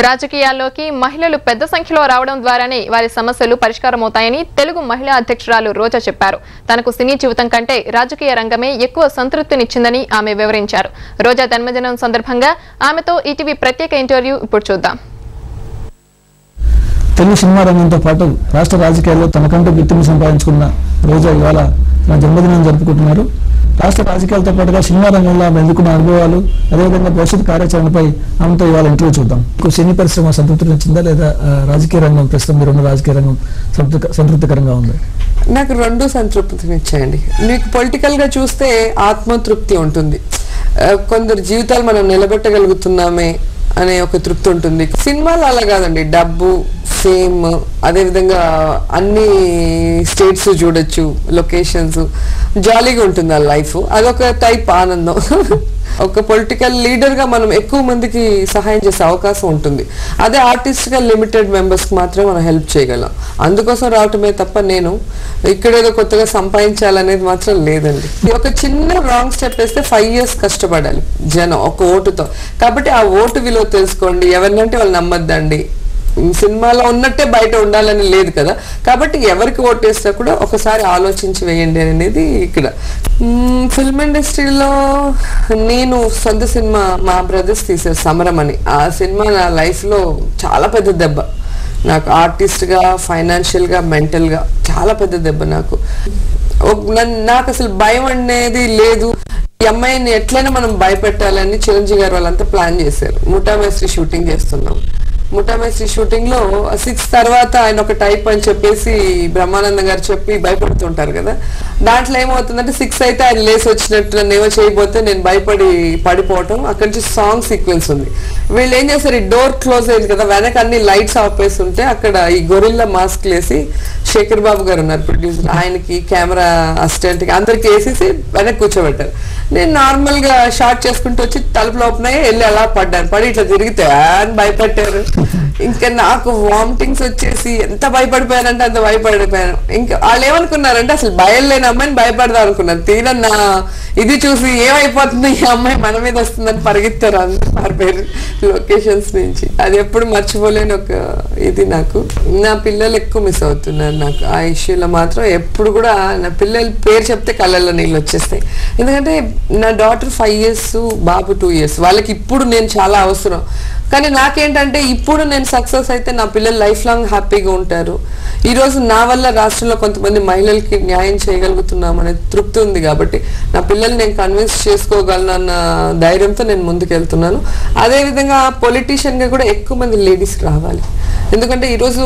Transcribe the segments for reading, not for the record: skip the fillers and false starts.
రాజకీయాల్లోకి మహిళలు పెద్ద సంఖ్యలో రావడం ద్వారానే వారి సమస్యలు పరిష్కారమవుతాయని తెలుగు మహిళా అధ్యక్షురాలు రోజా చెప్పారు. తనకు సినీ జీవితం కంటే రాజకీయ రంగమే ఎక్కువ సంతృప్తినిచ్చిందని ఆమె వివరించారు. రోజా జన్మదినం సందర్భంగా ఆమెతో ఈటీవీ ప్రత్యేక ఇంటర్వ్యూ ఇప్పుడు చూద్దాం. తెలుగు సినిమా రంగంతో పాటు రాష్ట్ర రాజకీయాల్లో తనకంటూ గుర్తింపు సంపాదించుకున్న రోజా ఇవాళ తన జన్మదినం జరుపుకుంటున్నారు. రాష్ట్ర రాజకీయాలతో పాటుగా సినిమా రంగంలో ఎదుర్కొన్న అనుభవాలు, అదేవిధంగా భవిష్యత్ కార్యాచరణపై ఆమెతో ఇవాళ ఇంటర్వ్యూ చూద్దాం. సినీ పరిశ్రమ సంతృప్తి నచ్చిందా లేదా రాజకీయ రంగం ప్రస్తుతం మీరున్న రాజకీయ రంగం సంతృప్తికరంగా ఉంది? నాకు రెండు సంతృప్తినిచ్చాయండి. మీకు పొలిటికల్ గా చూస్తే ఆత్మతృప్తి ఉంటుంది. కొందరు జీవితాలు మనం నిలబెట్టగలుగుతున్నామే అనే ఒక తృప్తి ఉంటుంది. సినిమాలు అలా కాదండి, డబ్బు, ఫేమ్, అదేవిధంగా అన్ని స్టేట్స్ చూడొచ్చు, లొకేషన్స్, జాలీగా ఉంటుంది ఆ లైఫ్. అదొక టైప్ ఆనందం. ఒక పొలిటికల్ లీడర్ గా మనం ఎక్కువ మందికి సహాయం చేసే అవకాశం ఉంటుంది. అదే ఆర్టిస్ట్ గా లిమిటెడ్ మెంబర్స్ కి మాత్రమే మనం హెల్ప్ చేయగలం. అందుకోసం రావటమే తప్ప నేను ఇక్కడేదో కొత్తగా సంపాదించాలనేది మాత్రం లేదండి. ఒక చిన్న రాంగ్ స్టెప్ వేస్తే 5 years కష్టపడాలి జనం ఒక ఓటుతో. కాబట్టి ఆ ఓటు విలువ తెలుసుకోండి. ఎవరినంటే వాళ్ళు నమ్మద్దండి. సినిమాలో ఉన్నట్టే బయట ఉండాలని లేదు కదా. కాబట్టి ఎవరికి ఓటేస్తా కూడా ఒకసారి ఆలోచించి వేయండి అనేది ఇక్కడ. ఫిల్మ్ ఇండస్ట్రీలో నేను సొంత సినిమా మా బ్రదర్స్ తీశారు సమరం అని. ఆ సినిమా నా లైఫ్లో చాలా పెద్ద దెబ్బ. నాకు ఆర్టిస్ట్గా, ఫైనాన్షియల్గా, మెంటల్గా చాలా పెద్ద దెబ్బ. నాకు అసలు భయం అనేది లేదు. ఈ అమ్మాయిని ఎట్లయినా మనం భయపెట్టాలని చిరంజీవి గారు వాళ్ళంతా ప్లాన్ చేశారు. ముఠామేస్త్రి షూటింగ్ చేస్తున్నాం. ముఠామేస్త్రి షూటింగ్ లో 6 తర్వాత ఆయన ఒక టైప్ అని చెప్పేసి బ్రహ్మానందం గారు చెప్పి భయపడుతుంటారు కదా. దాంట్లో ఏమవుతుందంటే 6 అయితే ఆయన లేసి వచ్చినట్టు నన్ను ఏమో చేయబోతే నేను భయపడి పడిపోవటం. అక్కడి నుంచి సాంగ్ సీక్వెన్స్ ఉంది. వీళ్ళు ఏం చేస్తారు, ఈ డోర్ క్లోజ్ అయింది కదా, వెనక అన్ని లైట్స్ ఆపేసి ఉంటే అక్కడ ఈ గొరిల్లా మాస్క్ వేసి శేఖర్ బాబు గారు ఉన్నారు ప్రొడ్యూసర్, ఆయనకి కెమెరా అసిస్టెంట్ కి అందరికి వేసేసి వెనక్కి కూర్చోబెట్టారు. నేను నార్మల్ గా షార్ట్ చేసుకుంటూ వచ్చి తలుపులు ఓపెన్ అయ్యి వెళ్ళి అలా పడ్డాను. పడి ఇట్లా తిరిగితే అని భయపెట్టారు. ఇంకా నాకు వామిటింగ్స్ వచ్చేసి ఎంత భయపడిపోయానంటే అంత భయపడిపోయాను. ఇంకా వాళ్ళు ఏమనుకున్నారంటే అసలు భయం లేని అమ్మాయిని భయపడదాం అనుకున్నారు. తీరా నా ఇది చూసి ఏమైపోతుంది ఈ అమ్మాయి మన మీద వస్తుందని పరిగెత్తారు అందరు లొకేషన్స్ నుంచి. అది ఎప్పుడు మర్చిపోలేని ఒక ఇది. నాకు నా పిల్లలు ఎక్కువ మిస్ అవుతున్నారు. నాకు ఆ ఇష్యూలో మాత్రం ఎప్పుడు కూడా నా పిల్లల పేరు చెప్తే కళ్ళల్లో నీళ్ళు వచ్చేస్తాయి. ఎందుకంటే నా డాటర్ 5 years, బాబు 2 years. వాళ్ళకి ఇప్పుడు నేను చాలా అవసరం. కానీ నాకేంటంటే ఇప్పుడు నేను సక్సెస్ అయితే నా పిల్లలు లైఫ్ లాంగ్ హ్యాపీగా ఉంటారు. ఈరోజు నా వల్ల రాష్ట్రంలో కొంతమంది మహిళలకి న్యాయం చేయగలుగుతున్నాం అనే తృప్తి ఉంది. కాబట్టి నా పిల్లల్ని నేను కన్విన్స్ చేసుకోగలను అన్న ధైర్యంతో నేను ముందుకు వెళ్తున్నాను. అదేవిధంగా పొలిటీషియన్గా కూడా ఎక్కువ మంది లేడీస్ రావాలి. ఎందుకంటే ఈరోజు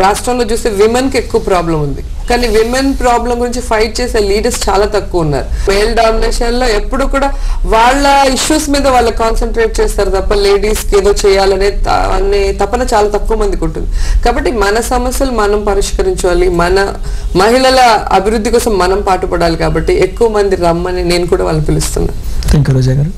రాష్ట్రంలో చూస్తే విమెన్కి ఎక్కువ ప్రాబ్లం ఉంది. కానీ విమెన్ ప్రాబ్లం గురించి ఫైట్ చేసే లీడర్స్ చాలా తక్కువ ఉన్నారు. మేల్ డామినేషన్ లో ఎప్పుడు కూడా వాళ్ళ ఇష్యూస్ మీద వాళ్ళు కాన్సన్ట్రేట్ చేస్తారు తప్ప లేడీస్కి ఏదో చేయాలనే తపన చాలా తక్కువ మందికి ఉంటుంది. కాబట్టి మన సమస్యలు మనం పరిష్కరించాలి, మన మహిళల అభివృద్ధి కోసం మనం పాటుపడాలి. కాబట్టి ఎక్కువ మంది రమ్మని నేను కూడా వాళ్ళని పిలుస్తున్నాను. థాంక్యూ రోజా గారు.